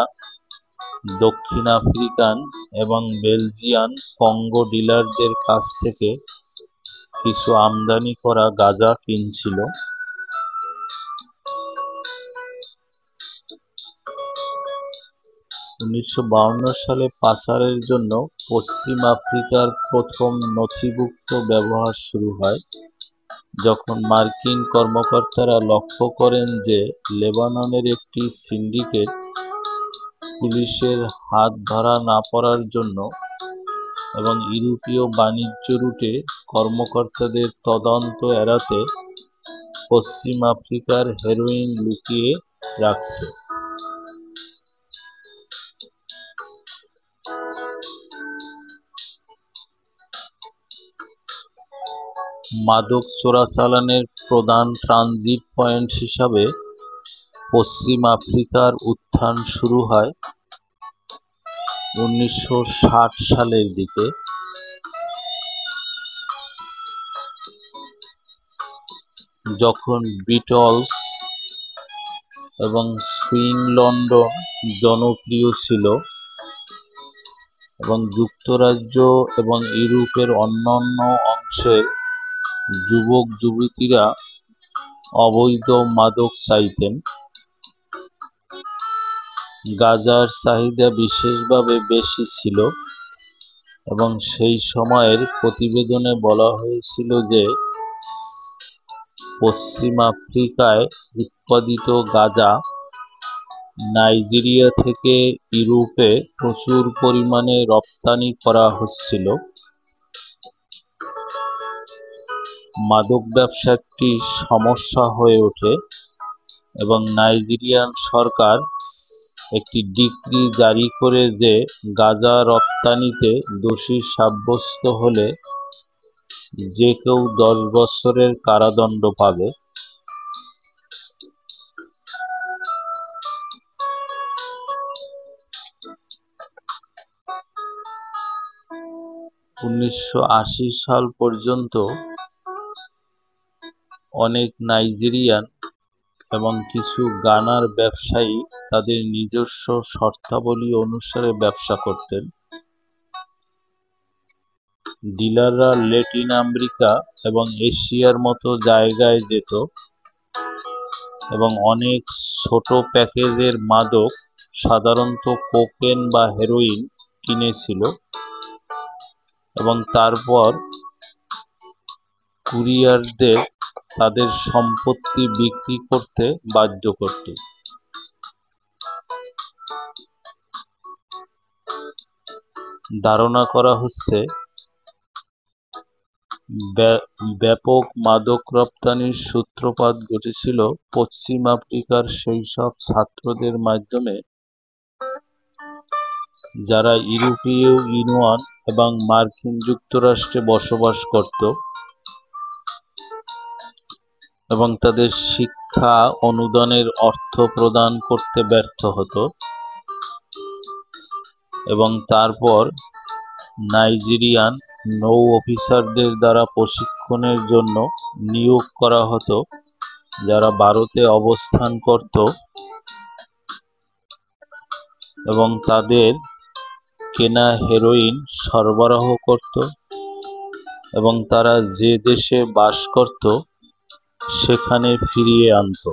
দক্ষিণ আফ্রিকান এবং বেলজিয়ান কঙ্গো ডিলারদের কাছ থেকে কিছু আমদানি করা গাঁজা কিনছিল। 1952 সালে পাচারের জন্য পশ্চিম আফ্রিকার প্রথম নথিভুক্ত ব্যবহার শুরু হয়, যখন মার্কিন কর্মকর্তারা লক্ষ্য করেন যে লেবাননের একটি সিন্ডিকেট পুলিশের হাত ধরা না পড়ার জন্য এবং ইউরোপীয় বাণিজ্য রুটে কর্মকর্তাদের তদন্ত এড়াতে পশ্চিম আফ্রিকার হেরোইন লুকিয়ে রাখছে। মাদক চোরাচালানের প্রধান ট্রানজিট পয়েন্ট হিসাবে পশ্চিম আফ্রিকার উত্থান শুরু হয় 1960 সালের দিকে, যখন বিটলস এবং সুইং লন্ডন জনপ্রিয় ছিল এবং যুক্তরাজ্য এবং ইউরোপের অন্যান্য অংশের যুবক যুবতীরা অবৈধ মাদক চাইতেন। গাঁজার চাহিদা বিশেষভাবে বেশি ছিল এবং সেই সময়ের প্রতিবেদনে বলা হয়েছিল যে পশ্চিম আফ্রিকায় উৎপাদিত গাঁজা নাইজেরিয়া থেকে ইউরোপে প্রচুর পরিমাণে রপ্তানি করা হচ্ছিল। মাদক ব্যবসা একটি সমস্যা হয়ে ওঠে এবং নাইজেরিয়ান সরকার একটি ডিক্রি জারি করে যে গাঁজা রপ্তানিতে দোষী সাব্যস্ত হলে যে কেউ 10 বছরের কারাদণ্ড পাবে। (1980) সাল পর্যন্ত অনেক নাইজেরিয়ান এবং কিছু গানার ব্যবসায়ী তাদের নিজস্ব শর্তাবলী অনুসারে ব্যবসা করতেন। ডিলাররা ল্যাটিন আমেরিকা এবং এশিয়ার মতো জায়গায় যেত এবং অনেক ছোট প্যাকেজের মাদক, সাধারণত কোকেন বা হেরোইন, কিনেছিল এবং তারপর কুরিয়ারদের তাদের সম্পত্তি বিক্রি করতে বাধ্য করত। ধারণা করা হচ্ছে ব্যাপক মাদক রপ্তানির সূত্রপাত ঘটেছিল পশ্চিম আফ্রিকার সেই সব ছাত্রদের মাধ্যমে যারা ইউরোপীয় ইউনিয়ন এবং মার্কিন যুক্তরাষ্ট্রে বসবাস করত এবং তাদের শিক্ষা অনুদানের অর্থ প্রদান করতে ব্যর্থ হতো এবং তারপর নাইজেরিয়ান নৌ অফিসারদের দ্বারা প্রশিক্ষণের জন্য নিয়োগ করা হতো, যারা ভারতে অবস্থান করত এবং তাদের কেনা হেরোইন সরবরাহ করত এবং তারা যে দেশে বাস করত সেখানে ফিরিয়ে আনত।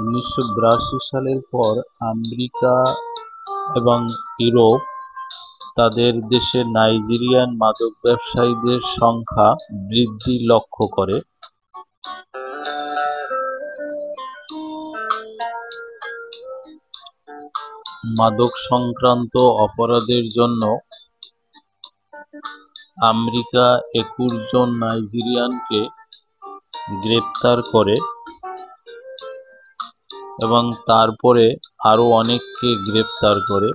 (1982) সালের পর আমেরিকা এবং ইউরোপ তাদের দেশে নাইজেরিয়ান মাদক ব্যবসায়ীদের সংখ্যা বৃদ্ধি লক্ষ্য করে। মাদক সংক্রান্ত অপরাধের জন্য আমেরিকা 21 জন নাইজেরিয়ানকে গ্রেপ্তার করে এবং তারপরে আরও অনেককে গ্রেপ্তার করে।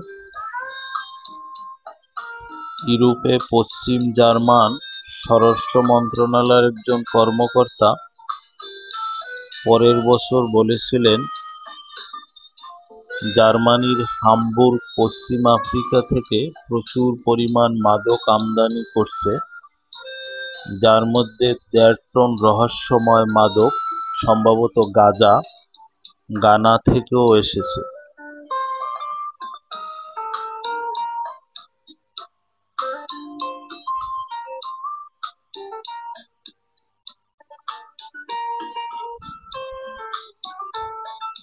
ইউরোপে পশ্চিম জার্মান স্বরাষ্ট্র মন্ত্রণালয়ের একজন কর্মকর্তা পরের বছর বলেছিলেন, জার্মানির হামবুর্গ পশ্চিম আফ্রিকা থেকে প্রচুর পরিমাণ মাদক আমদানি করছে, যার মধ্যে 1.5 টন রহস্যময় মাদক, সম্ভবত গাঁজা, গানা থেকেও এসেছে।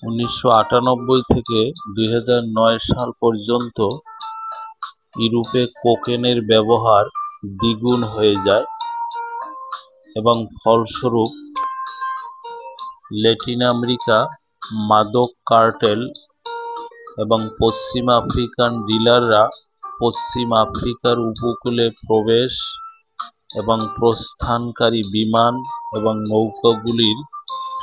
(1998) থেকে 2009 সাল পর্যন্ত ইউরোপে কোকেনের ব্যবহার দ্বিগুণ হয়ে যায় এবং ফলস্বরূপ ল্যাটিন আমেরিকা মাদক কার্টেল এবং পশ্চিম আফ্রিকান ডিলাররা পশ্চিম আফ্রিকার উপকূলে প্রবেশ এবং প্রস্থানকারী বিমান এবং নৌকাগুলির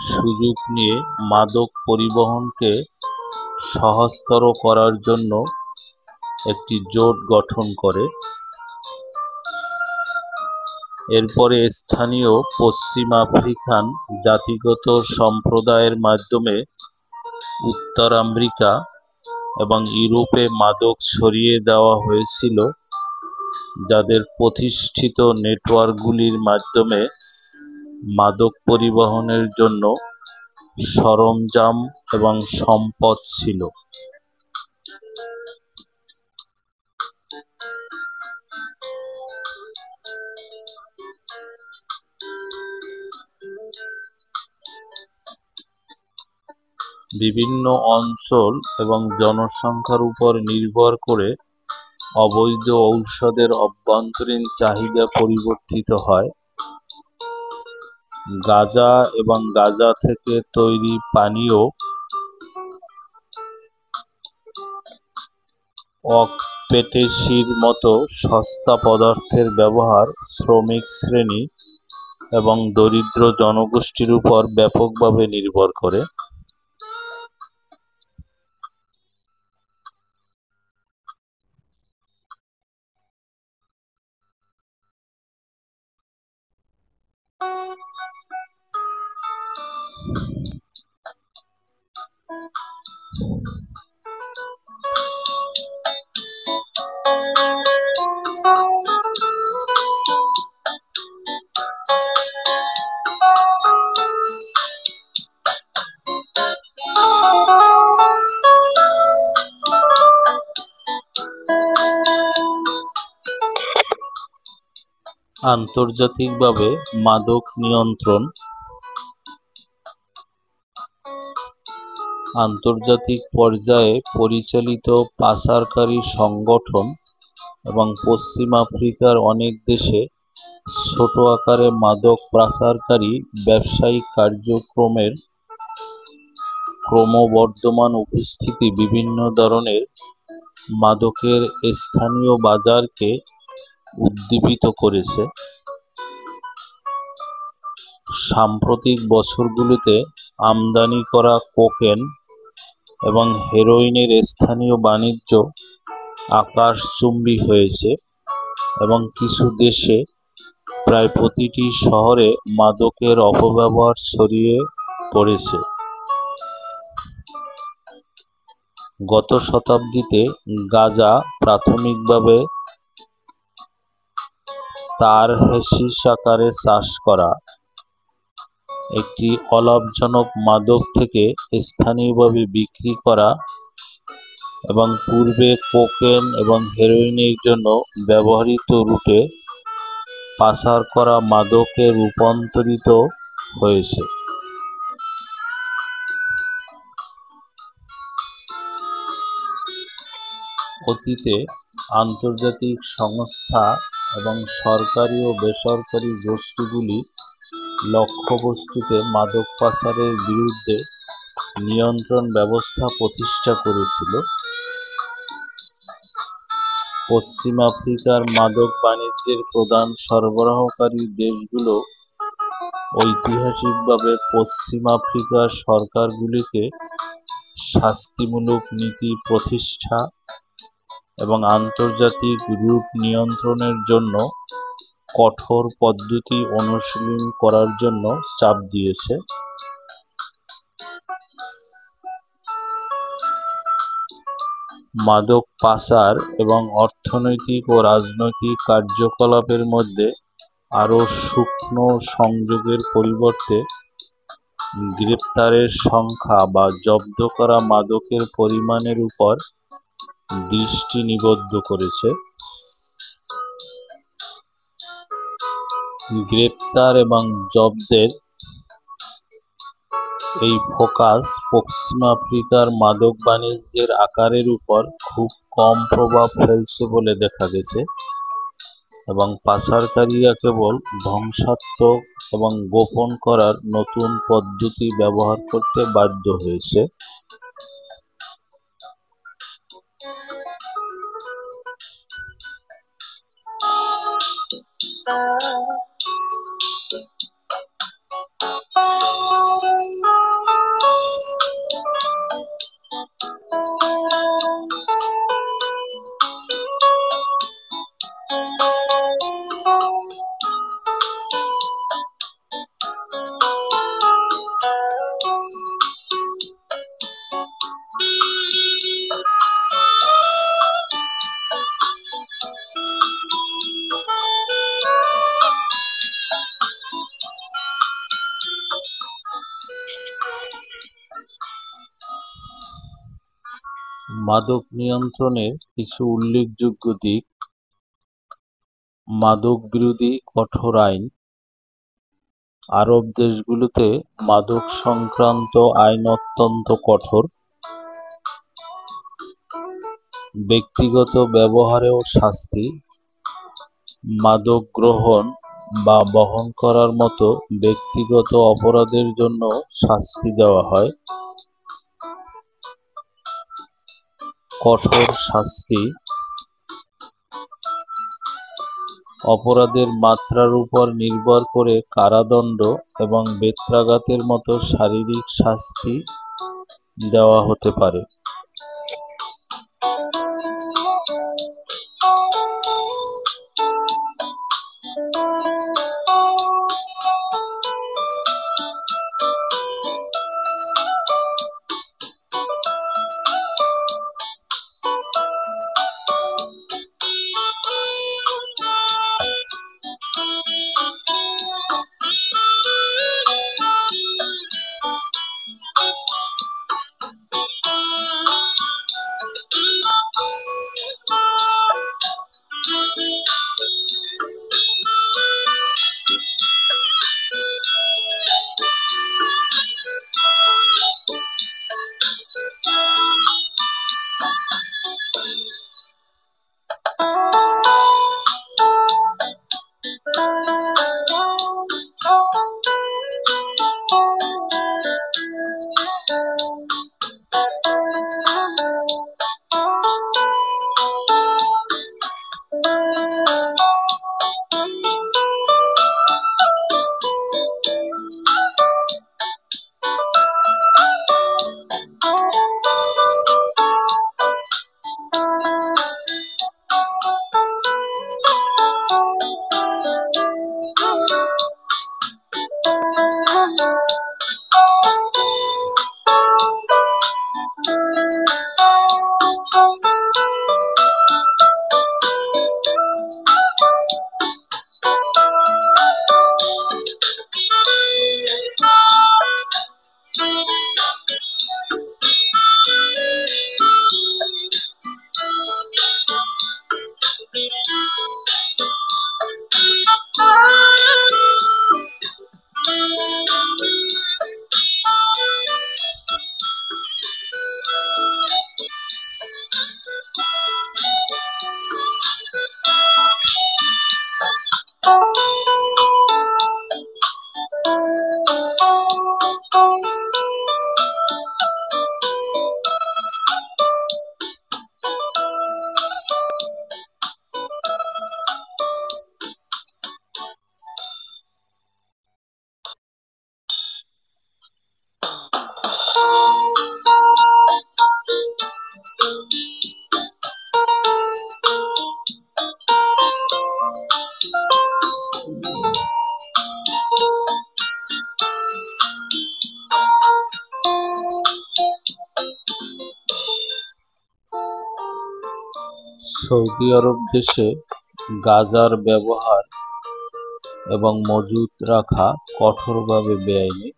সুযোগ নিয়ে মাদক পরিবহনকে সহজতর করার জন্য একটি জোট গঠন করে। এরপরে স্থানীয় পশ্চিম আফ্রিকান জাতিগত সম্প্রদায়ের মাধ্যমে উত্তর আমেরিকা এবং ইউরোপে মাদক ছড়িয়ে দেওয়া হয়েছিল, যাদের প্রতিষ্ঠিত নেটওয়ার্কগুলির মাধ্যমে মাদক পরিবহনের জন্য সরঞ্জাম এবং সম্পদ ছিল। বিভিন্ন অঞ্চল এবং জনসংখ্যার উপর নির্ভর করে অবৈধ ঔষধের অভ্যন্তরীণ চাহিদা পরিবর্তিত হয়। গাঁজা এবং গাঁজা থেকে তৈরি পানীয়, অকটেশির মতো সস্তা পদার্থের ব্যবহার শ্রমিক শ্রেণী এবং দরিদ্র জনগোষ্ঠীর উপর ব্যাপকভাবে নির্ভর করে। আন্তর্জাতিকভাবে মাদক নিয়ন্ত্রণ। আন্তর্জাতিক পর্যায়ে পরিচালিত পাচারকারী সংগঠন এবং পশ্চিম আফ্রিকার অনেক দেশে ছোট আকারে মাদক পাচারকারী ব্যবসায়িক কার্যক্রমের ক্রমবর্ধমান উপস্থিতি বিভিন্ন ধরনের মাদকের স্থানীয় বাজারকে উদ্দীপিত করেছে। সাম্প্রতিক বছরগুলিতে আমদানি করা কোকেন এবং হেরোইনের স্থানীয় বাণিজ্য আকাশচুম্বী হয়েছে এবং কিছু দেশে প্রায় প্রতিটি শহরে মাদকের অপব্যবহার ছড়িয়ে পড়েছে। গত শতাব্দীতে গাঁজা প্রাথমিকভাবে তার হ্যাশিশ আকারে চাষ করা একটি অলাভজনক মাদক থেকে স্থানীয়ভাবে বিক্রি করা এবং পূর্বে কোকেন এবং হেরোইনের জন্য ব্যবহৃত রুটে পাচার করা মাদকে রূপান্তরিত হয়েছে। অতীতে আন্তর্জাতিক সংস্থা এবং সরকারি ও বেসরকারি গোষ্ঠীগুলি লক্ষ্যবস্তুতে মাদক পাচারের বিরুদ্ধে নিয়ন্ত্রণ ব্যবস্থা প্রতিষ্ঠা করেছিল। পশ্চিম আফ্রিকার মাদক বাণিজ্যের প্রধান সরবরাহকারী দেশগুলো ঐতিহাসিকভাবে পশ্চিম আফ্রিকার সরকারগুলিকে শাস্তিমূলক নীতি প্রতিষ্ঠা এবং আন্তর্জাতিক রুট নিয়ন্ত্রণের জন্য কঠোর পদ্ধতি অনুশীলন করার জন্য চাপ দিয়েছে। মাদক পাচার এবং অর্থনৈতিক ও রাজনৈতিক কার্যকলাপের মধ্যে আরও সূক্ষ্ম সংযোগের পরিবর্তে গ্রেপ্তারের সংখ্যা বা জব্দ করা মাদকের পরিমাণের উপর দৃষ্টি নিবদ্ধ করেছে। গ্রেপ্তার এবং জব্দের এই ফোকাস পশ্চিম আফ্রিকার মাদক বাণিজ্যের আকারের উপর খুব কম প্রভাব ফেলছে বলে দেখা গেছে এবং পাচারকারীরা কেবল ধ্বংসাত্মক এবং গোপন করার নতুন পদ্ধতি ব্যবহার করতে বাধ্য হয়েছে। মাদক নিয়ন্ত্রণের কিছু উল্লেখযোগ্য দিক: মাদক বিরোধী কঠোর আইন, আরব দেশগুলোতে মাদক সংক্রান্ত আইন অত্যন্ত কঠোর। ব্যক্তিগত ব্যবহারেও শাস্তি, মাদক গ্রহণ বা বহন করার মতো ব্যক্তিগত অপরাধের জন্য শাস্তি দেওয়া হয়। কঠোর শাস্তি অপরাধের মাত্রার উপর নির্ভর করে কারাদণ্ড এবং বেত্রাঘাতের মতো শারীরিক শাস্তি দেওয়া হতে পারে। সৌদি আরব দেশে গাঁজার ব্যবহার এবং মজুত রাখা কঠোরভাবে বেআইনি।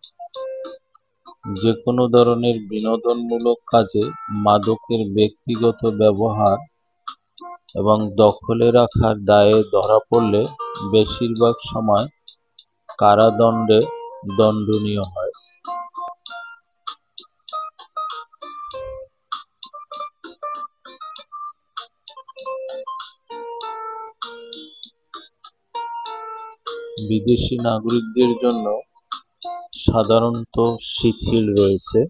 যেকোনো ধরনের বিনোদনমূলক কাজে মাদকের ব্যক্তিগত ব্যবহার এবং দখলে রাখার দায়ে ধরা পড়লে বেশিরভাগ সময় কারাদণ্ডে দণ্ডনীয় হয়। বিদেশি নাগরিকদের জন্য সাধারণত শিথিল রয়েছে।